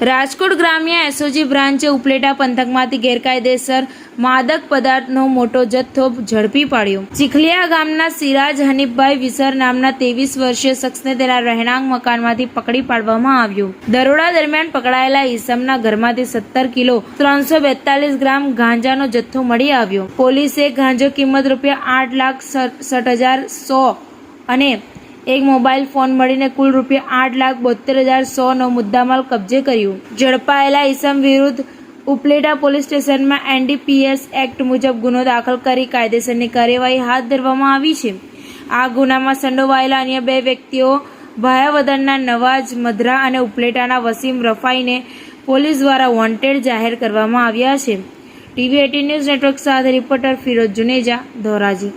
રાજકોટ ગ્રામ્ય એસઓજી બ્રાન્ચે ઉપલેટા પંથકમાંથી ગેરકાયદેસર માદક પદાર્થનો મોટો જથ્થો ઝડપી પાડ્યો। ચીખલિયા ગામના સિરાજ હનીફભાઈ વિસર નામના 23 વર્ષીય શખ્સને તેના રહેણાંક મકાનમાંથી પકડી પાડવામાં આવ્યો। દરોડા દરમિયાન પકડાયેલા ઈસમના ઘરમાંથી 17 કિલો 342 ગ્રામ ગાંજાનો જથ્થો મળી આવ્યો। પોલીસે ગાંજો કિંમત ₹8,67,100 અને એક મોબાઈલ ફોન મળીને કુલ ₹8,72,100નો મુદ્દામાલ કબજે કર્યો। ઝડપાયેલા ઈસમ વિરુદ્ધ ઉપલેટા પોલીસ સ્ટેશનમાં NDPS એક્ટ મુજબ ગુનો દાખલ કરી કાયદેસરની કાર્યવાહી હાથ ધરવામાં આવી છે। આ ગુનામાં સંડોવાયેલા અન્ય 2 વ્યક્તિઓ ભાયાવદરના નવાજ મધરા અને ઉપલેટાના વસીમ રફાઈને પોલીસ દ્વારા વોન્ટેડ જાહેર કરવામાં આવ્યા છે। TV18 ન્યૂઝ નેટવર્ક સાથે રિપોર્ટર ફિરોઝ જુનેજા, ધોરાજી।